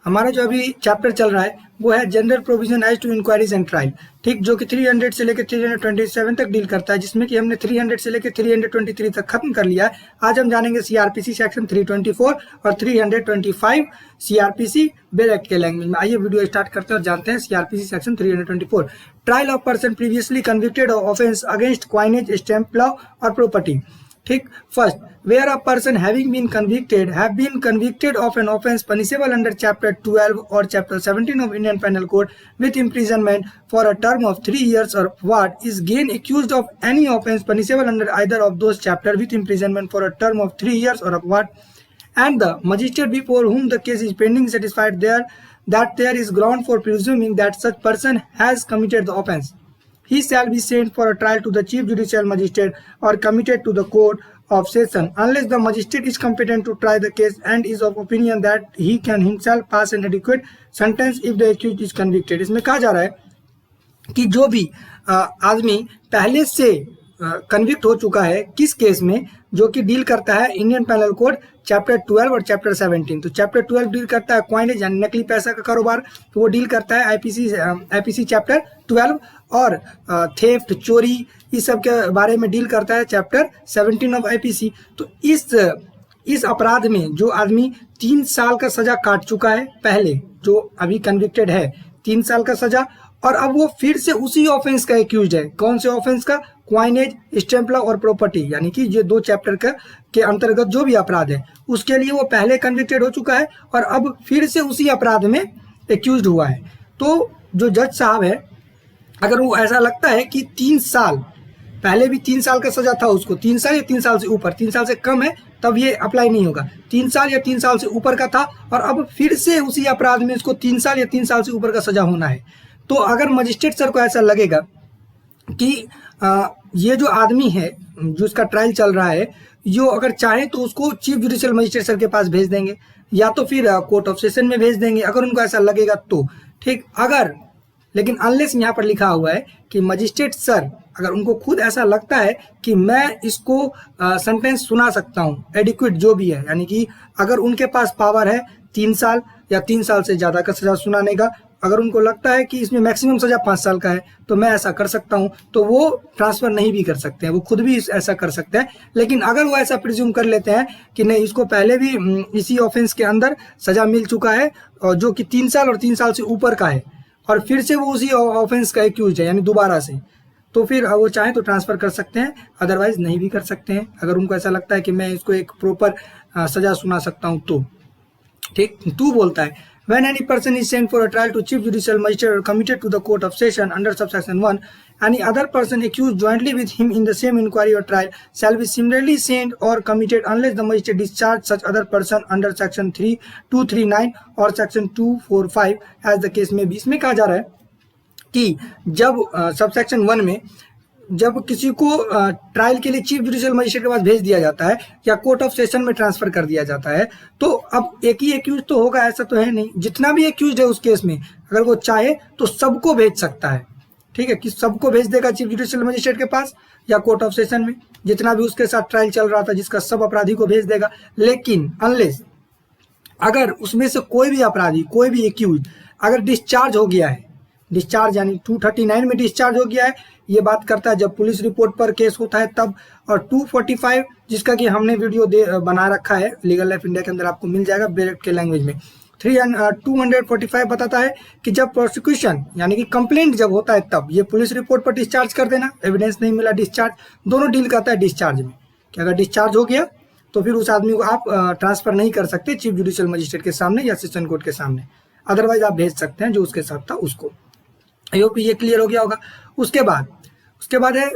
हमारा जो अभी चैप्टर चल रहा है वो है general provision as to inquiries and trial, ठीक, जो कि 300 से लेकर 327 तक डील करता है, जिसमें कि हमने 300 से लेकर 323 तक खत्म कर लिया है। आज हम जानेंगे सीआरपीसी सेक्शन 324 और 325 सीआरपीसी बेल एक्ट के लैंग्वेज में। आइए वीडियो स्टार्ट करते हैं और जानते हैं CrPC section 324, trial of person previously convicted of offence against coinage, stamp law और प्रॉपर्टी। ठीक, first, where a person having been convicted of an offence punishable under chapter 12 or chapter 17 of Indian Penal Code with imprisonment for a term of 3 years or what is again accused of any offence punishable under either of those chapters with imprisonment for a term of 3 years or what, and the magistrate before whom the case is pending satisfied that there is ground for presuming that such person has committed the offence, he shall be sent for a trial to the chief judicial magistrate or committed to the court of session unless the magistrate is competent to try the case and is of opinion that he can himself pass an adequate sentence if the accused is convicted। इसमें कहा जा रहा है कि जो भी आदमी पहले से कन्विक्ट हो चुका है किस केस में, जो कि डील करता है इंडियन पेनल कोड चैप्टर 12 और चैप्टर 17। तो चैप्टर 12 डील करता है क्वाइनेज यानी नकली पैसा का कारोबार, तो वो डील करता है आईपीसी चैप्टर 12, और थेफ्ट, चोरी, इस सब के बारे में डील करता है चैप्टर 17 ऑफ आईपीसी। तो इस अपराध में जो आदमी 3 साल का सजा काट चुका है पहले, जो अभी कन्विक्टेड है 3 साल का सजा, और अब वो फिर से उसी ऑफेंस का एक्यूज्ड है। कौन से ऑफेंस का? क्वाइनेज, स्टैम्प लॉ और प्रॉपर्टी, यानी कि ये 2 चैप्टर के अंतर्गत जो भी अपराध है उसके लिए वो पहले कन्विक्टेड हो चुका है और अब फिर से उसी अपराध में एक्यूज्ड हुआ है। तो जो जज साहब है, अगर वो ऐसा लगता है कि 3 साल पहले भी 3 साल का सजा था उसको, 3 साल या 3 साल से ऊपर, 3 साल से कम है तब ये अप्लाई नहीं होगा, 3 साल या 3 साल से ऊपर का था और अब फिर से उसी अपराध में इसको 3 साल या 3 साल से ऊपर का सजा होना है, तो अगर मजिस्ट्रेट सर को ऐसा लगेगा कि ये जो आदमी है जो इसका ट्रायल चल रहा है, जो अगर चाहे तो उसको चीफ जुडिशियल मजिस्ट्रेट सर के पास भेज देंगे या तो फिर कोर्ट ऑफ सेशन में भेज देंगे, अगर उनको ऐसा लगेगा तो ठीक। अगर लेकिन अनलेस यहाँ पर लिखा हुआ है कि मजिस्ट्रेट सर अगर उनको खुद ऐसा लगता है कि मैं इसको सेंटेंस सुना सकता हूँ एडिक्वेट जो भी है, यानी कि अगर उनके पास पावर है 3 साल या 3 साल से ज़्यादा का सजा सुनाने का, अगर उनको लगता है कि इसमें मैक्सिमम सजा 5 साल का है तो मैं ऐसा कर सकता हूं, तो वो ट्रांसफर नहीं भी कर सकते हैं, वो खुद भी ऐसा कर सकते हैं। लेकिन अगर वो ऐसा प्रिज्यूम कर लेते हैं कि नहीं, इसको पहले भी इसी ऑफेंस के अंदर सजा मिल चुका है और जो कि 3 साल और 3 साल से ऊपर का है और फिर से वो उसी ऑफेंस का एक्यूज है यानी दोबारा से, तो फिर वो चाहे तो ट्रांसफर कर सकते हैं, अदरवाइज नहीं भी कर सकते हैं। अगर उनको ऐसा लगता है कि मैं इसको एक प्रॉपर सजा सुना सकता हूँ तो ठीक। 2 बोलता है when any person is sent for a trial to chief judicial magistrate or committed to the court of session under subsection 1, any other person accused jointly with him in the same inquiry or trial shall be similarly sent or committed unless the magistrate discharge such other person under section 239 or section 245 as the case may be। इसमें कहा जा रहा है कि जब subsection 1 में जब किसी को ट्रायल के लिए चीफ जुडिशियल मजिस्ट्रेट के पास भेज दिया जाता है या कोर्ट ऑफ सेशन में ट्रांसफर कर दिया जाता है, तो अब एक ही एक्यूज तो होगा, ऐसा तो है नहीं, जितना भी एक्यूज है उस केस में अगर वो चाहे तो सबको भेज सकता है, ठीक है, कि सबको भेज देगा चीफ जुडिशियल मजिस्ट्रेट के पास या कोर्ट ऑफ सेशन में, जितना भी उसके साथ ट्रायल चल रहा था जिसका सब अपराधी को भेज देगा। लेकिन अनलेस अगर उसमें से कोई भी अपराधी, कोई भी एक्यूज अगर डिस्चार्ज हो गया है, डिस्चार्ज यानी 239 में डिस्चार्ज हो गया है, ये बात करता है जब पुलिस रिपोर्ट पर केस होता है तब, और 245 जिसका कि हमने वीडियो बना रखा है लीगल लाइफ इंडिया के अंदर, आपको मिल जाएगा डायरेक्ट के लैंग्वेज में। 245 बताता है कि जब प्रोसिक्यूशन यानी कि कंप्लेंट जब होता है तब ये पुलिस रिपोर्ट पर डिस्चार्ज कर देना, एविडेंस नहीं मिला डिस्चार्ज, दोनों डील करता है डिस्चार्ज में कि अगर डिस्चार्ज हो गया तो फिर उस आदमी को आप ट्रांसफर नहीं कर सकते चीफ जुडिशियल मजिस्ट्रेट के सामने या सेशन कोर्ट के सामने, अदरवाइज आप भेज सकते हैं जो उसके साथ था उसको। आई होप ये क्लियर हो गया होगा। उसके बाद है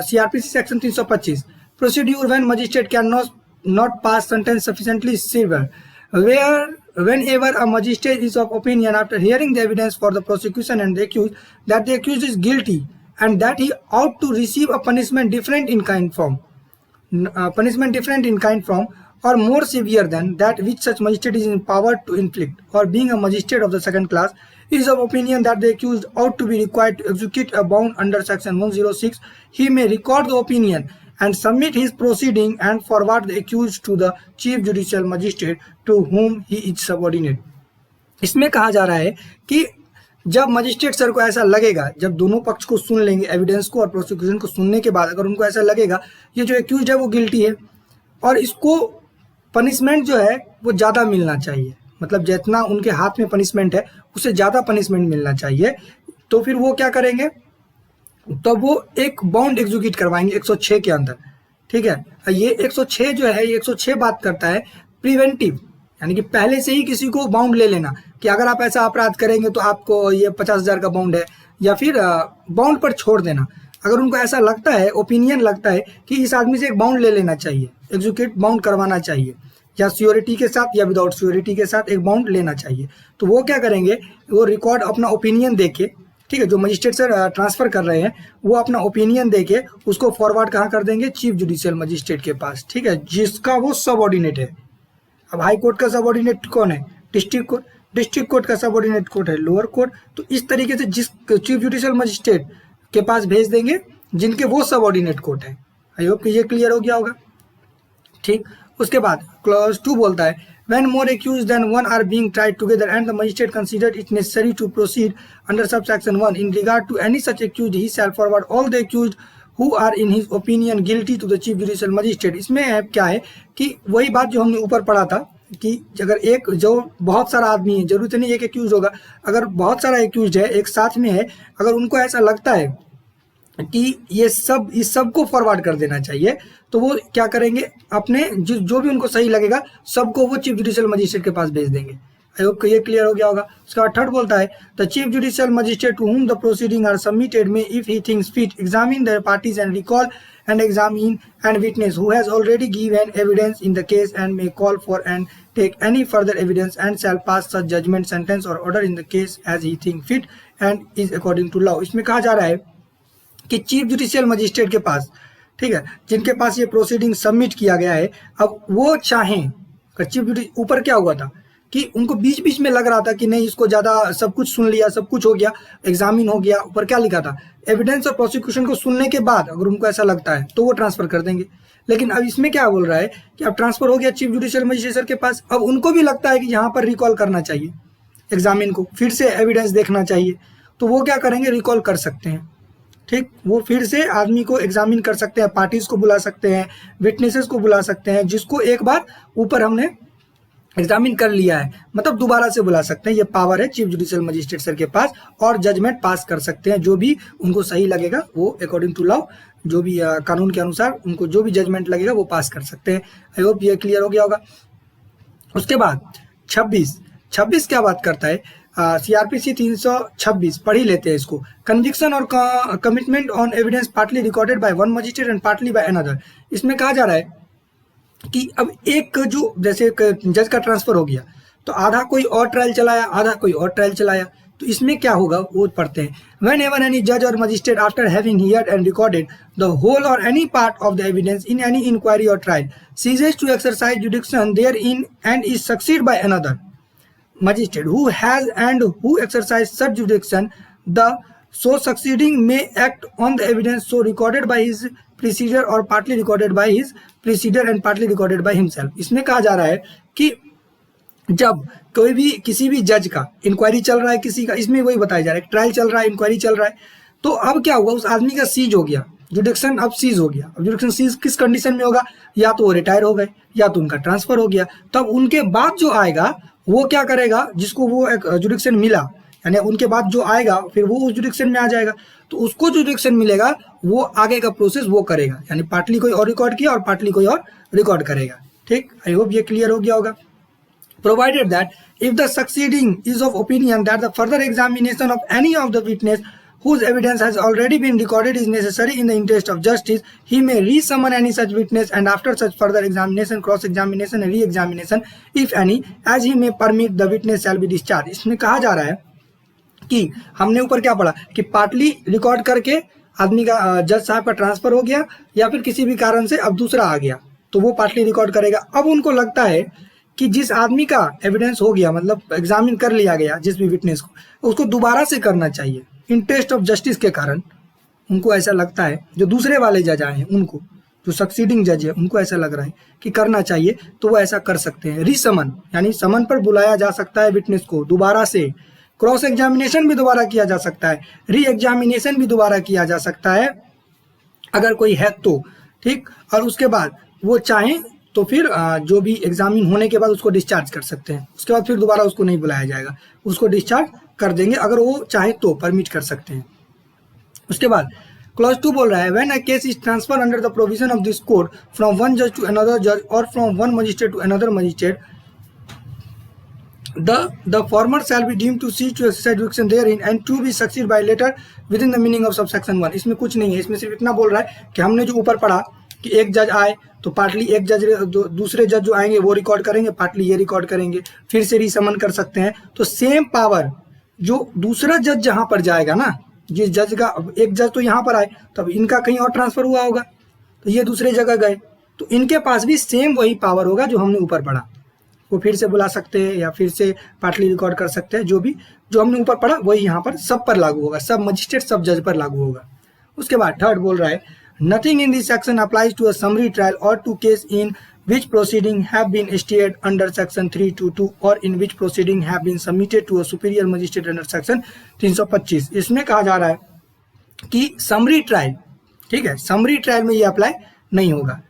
CrPC section 325, procedure when magistrate can not pass sentence sufficiently severe whenever a magistrate is of opinion after hearing the evidence for the prosecution and the accused that the accused is guilty and that he ought to receive a punishment different in kind from or more severe than that which such magistrate is empowered to inflict, or being a magistrate of the second class is of opinion that the accused ought to be required to execute a bond under section 106, he may record the opinion and submit his proceeding and forward the accused to the chief judicial magistrate to whom he is subordinate। इसमें कहा जा रहा है कि जब magistrate sir को ऐसा लगेगा, जब दोनों पक्ष को सुन लेंगे, एविडेंस को और प्रोसिक्यूशन को सुनने के बाद अगर उनको ऐसा लगेगा ये जो एक्यूज है वो गिल्टी है और इसको पनिशमेंट जो है वो ज़्यादा मिलना चाहिए, मतलब जितना उनके हाथ में पनिशमेंट है उससे ज़्यादा पनिशमेंट मिलना चाहिए, तो फिर वो क्या करेंगे, तो वो एक बॉन्ड एग्जीक्यूट करवाएंगे 106 के अंदर। ठीक है, ये 106 जो है, ये 106 बात करता है प्रिवेंटिव, यानी कि पहले से ही किसी को बाउंड ले लेना कि अगर आप ऐसा अपराध करेंगे तो आपको ये 50,000 का बाउंड है, या फिर बाउंड पर छोड़ देना। अगर उनको ऐसा लगता है, ओपिनियन लगता है कि इस आदमी से एक बाउंड ले लेना चाहिए, एग्जीक्यूट बाउंड करवाना चाहिए, या श्योरिटी के साथ या विदाउट श्योरिटी के साथ एक बाउंड लेना चाहिए, तो वो क्या करेंगे, वो रिकॉर्ड अपना ओपिनियन देके, ठीक है, जो मजिस्ट्रेट से ट्रांसफर कर रहे हैं वो अपना ओपिनियन देके उसको फॉरवर्ड कहाँ कर देंगे, चीफ जुडिशियल मजिस्ट्रेट के पास। ठीक है, जिसका वो सबऑर्डिनेट है। अब हाई कोर्ट का सबऑर्डिनेट कौन है, डिस्ट्रिक्ट कोर्ट, डिस्ट्रिक्ट कोर्ट का सबऑर्डिनेट कोर्ट है लोअर कोर्ट। तो इस तरीके से जिस चीफ जुडिशियल मजिस्ट्रेट के पास भेज देंगे जिनके वो सबऑर्डिनेट कोर्ट है। आई होप कि ये क्लियर हो गया होगा। ठीक, उसके बाद क्लॉज 2 बोलता है when more accused than one are being tried together and the magistrate considered it necessary to proceed under subsection 1 in regard to any such accused, he shall forward all the accused who are in his opinion guilty to the chief judicial magistrate। इसमें है क्या है कि वही बात जो हमने ऊपर पढ़ा था कि अगर एक जो बहुत सारा आदमी है, जरूरत नहीं एक एक्यूज होगा, अगर बहुत सारा एक्यूज है एक साथ में है, अगर उनको ऐसा लगता है कि ये सब इस सब को फॉरवर्ड कर देना चाहिए, तो वो क्या करेंगे, अपने जो भी उनको सही लगेगा सबको वो चीफ जुडिशियल मजिस्ट्रेट के पास भेज देंगे। आई होप ये क्लियर हो गया होगा। उसके बाद थर्ड बोलता है the chief judicial magistrate to whom the proceeding are submitted में if he thinks fit examine the parties and recall and examine and witness who has already given evidence in the case and may call for and take any further evidence and shall pass such judgment, sentence or order in the case as he think fit and is according to law। इसमें कहा जा रहा है कि chief judicial magistrate के पास, ठीक है, जिनके पास ये प्रोसीडिंग सबमिट किया गया है, अब वो चाहें, चीफ जुडिशियल ऊपर क्या हुआ था कि उनको बीच बीच में लग रहा था कि नहीं इसको ज़्यादा सब कुछ सुन लिया, सब कुछ हो गया, एग्जामिन हो गया, ऊपर क्या लिखा था, एविडेंस और प्रोसिक्यूशन को सुनने के बाद अगर उनको ऐसा लगता है तो वो ट्रांसफर कर देंगे। लेकिन अब इसमें क्या बोल रहा है कि अब ट्रांसफर हो गया चीफ जुडिशियल मजिस्ट्रेट के पास, अब उनको भी लगता है कि यहाँ पर रिकॉल करना चाहिए, एग्जामिन को फिर से एविडेंस देखना चाहिए, तो वो क्या करेंगे, रिकॉल कर सकते हैं। ठीक, वो फिर से आदमी को एग्जामिन कर सकते हैं, पार्टीज को बुला सकते हैं, विटनेसेस को बुला सकते हैं, जिसको एक बार ऊपर हमने एग्जामिन कर लिया है, मतलब दोबारा से बुला सकते हैं। ये पावर है चीफ जुडिशियल मजिस्ट्रेट सर के पास, और जजमेंट पास कर सकते हैं जो भी उनको सही लगेगा, वो अकॉर्डिंग टू लॉ, जो भी कानून के अनुसार उनको जो भी जजमेंट लगेगा वो पास कर सकते हैं। आई होप ये क्लियर हो गया होगा। उसके बाद 26 क्या बात करता है, सीआरपीसी 326 पढ़ ही लेते हैं इसको। कन्विक्शन और commitment on evidence partly recorded by one magistrate and partly by another. इसमें कहा जा रहा है कि अब एक जो जैसे जज का ट्रांसफर हो गया तो आधा कोई और ट्रायल चलाया, आधा कोई और ट्रायल चलाया, तो इसमें क्या होगा वो पढ़ते हैं। Whenever any judge or magistrate after having heard and recorded the whole or any part of the evidence in any inquiry or trial ceases to exercise jurisdiction therein and is succeeded by another magistrate who has and who exercise such jurisdiction, the so succeeding may act on the evidence so recorded by his precedor or partly recorded by his precedor and partly recorded by himself। इसमें कहा जा रहा है कि जब कोई भी किसी भी जज का इंक्वायरी चल रहा है, किसी का, इसमें वही बताया जा रहा है, ट्रायल चल रहा है, इंक्वायरी चल रहा है, तो अब क्या हुआ, उस आदमी का सीज हो गया, जुडिक्शन अब सीज हो गया। अब जुडिक्शन सीज किस कंडीशन में होगा, या तो वो रिटायर हो गए या तो उनका ट्रांसफर हो गया, तब उनके बाद जो आएगा वो क्या करेगा, जिसको वो एक जुडिक्शन मिला, यानी उनके बाद जो आएगा फिर वो उस जुडिक्शन में आ जाएगा, तो उसको जो जुडिक्शन मिलेगा वो आगे का प्रोसेस वो करेगा, यानी पार्टली कोई और रिकॉर्ड किया और पार्टली कोई और रिकॉर्ड करेगा। ठीक, आई होप ये क्लियर हो गया होगा। Provided that if the succeeding is of opinion that the further examination of any of the witness whose evidence has already been recorded is necessary in the interest of justice, he may re-summon any such witness and after such further examination, cross-examination and re-examination, if any, as he may permit, the witness shall be discharged। इसमें कहा जा रहा है कि हमने ऊपर क्या पढ़ा कि पार्टली रिकॉर्ड करके आदमी का, जज साहब का ट्रांसफर हो गया या फिर किसी भी कारण से अब दूसरा आ गया तो वो पार्टली रिकॉर्ड करेगा। अब उनको लगता है कि जिस आदमी का एविडेंस हो गया, मतलब एग्जामिन कर लिया गया जिस भी विटनेस को, उसको दोबारा से करना चाहिए इंटरेस्ट ऑफ जस्टिस के कारण, उनको ऐसा लगता है, जो दूसरे वाले जज आए हैं उनको, जो सक्सीडिंग जज है उनको ऐसा लग रहा है कि करना चाहिए, तो वो ऐसा कर सकते हैं। रीसमन यानी समन पर बुलाया जा सकता है विटनेस को दोबारा से। क्रॉस एग्जामिनेशन भी दोबारा किया जा सकता है, री एग्जामिनेशन भी दोबारा किया जा सकता है अगर कोई है तो, ठीक। और उसके बाद वो चाहें तो फिर जो भी एग्जामिन होने के बाद उसको डिस्चार्ज कर सकते हैं, उसके बाद फिर दोबारा उसको नहीं बुलाया जाएगा, उसको डिस्चार्ज कर देंगे अगर वो चाहे तो परमिट कर सकते हैं। उसके बाद क्लॉज 2 बोल रहा है when a case is transfer under the provision of this code from one जज टू अनदर जज और from one magistrate to another magistrate, the former shall be deemed to cease to exercise jurisdiction therein and to be succeeded by letter within the meaning of subsection 1। इसमें कुछ नहीं है, इसमें सिर्फ इतना बोल रहा है कि हमने जो ऊपर पढ़ा कि एक जज आए तो पार्टली एक जज दूसरे जज जो आएंगे वो रिकॉर्ड करेंगे, पार्टली ये रिकॉर्ड करेंगे, फिर से रीसमन कर सकते हैं। तो सेम पावर जो दूसरा जज जहां पर जाएगा ना, जिस जज का एक जज तो यहाँ पर आए तब इनका कहीं और ट्रांसफर हुआ होगा तो ये दूसरे जगह गए, तो इनके पास भी सेम वही पावर होगा जो हमने ऊपर पढ़ा, वो फिर से बुला सकते हैं या फिर से पार्टली रिकॉर्ड कर सकते हैं। जो भी जो हमने ऊपर पढ़ा वही यहाँ पर सब पर लागू होगा, सब मजिस्ट्रेट सब जज पर लागू होगा। उसके बाद थर्ड बोल रहा है nothing in this section applies to a summary trial और to case in which proceeding have been stayed under section 322 और in which proceeding have been submitted to a superior magistrate under section 325। इसमें कहा जा रहा है कि summary trial, ठीक है, समरी ट्रायल में ये अप्लाई नहीं होगा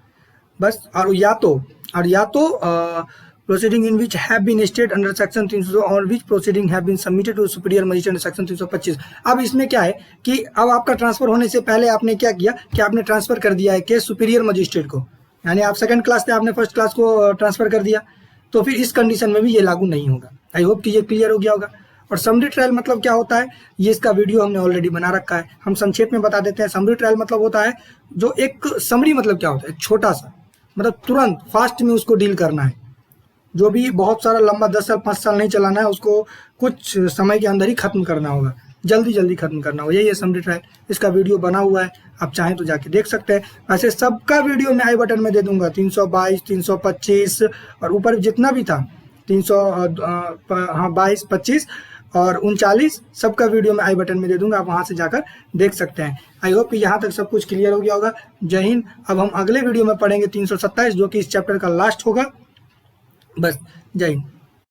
बस, और या तो proceeding in which have been stated under section 300 और which proceeding have been submitted to superior magistrate under section 325। अब इसमें क्या है कि अब आपका ट्रांसफर होने से पहले आपने क्या किया कि आपने ट्रांसफर कर दिया है केस सुपीरियर मजिस्ट्रेट को, यानी आप सेकंड क्लास से आपने फर्स्ट क्लास को ट्रांसफर कर दिया, तो फिर इस कंडीशन में भी ये लागू नहीं होगा। आई होप कि ये क्लियर हो गया होगा। और समरी ट्रायल मतलब क्या होता है, ये इसका वीडियो हमने ऑलरेडी बना रखा है, हम संक्षेप में बता देते हैं। समरी ट्रायल मतलब होता है जो एक समरी मतलब क्या होता है, छोटा सा, मतलब तुरंत फास्ट में उसको डील करना है, जो भी बहुत सारा लंबा 10 साल 5 साल नहीं चलाना है, उसको कुछ समय के अंदर ही खत्म करना होगा, जल्दी खत्म करना होगा, यही है समरी ट्रायल। इसका वीडियो बना हुआ है, आप चाहें तो जाके देख सकते हैं। वैसे सबका वीडियो मैं आई बटन में दे दूंगा, 322 325 और ऊपर जितना भी था 322 25 और 39 सबका वीडियो मैं आई बटन में दे दूंगा, आप वहां से जाकर देख सकते हैं। आई होप कि यहाँ तक सब कुछ क्लियर हो गया होगा। जय हिंद। अब हम अगले वीडियो में पढ़ेंगे 327 जो कि इस चैप्टर का लास्ट होगा। बस, जय हिंद।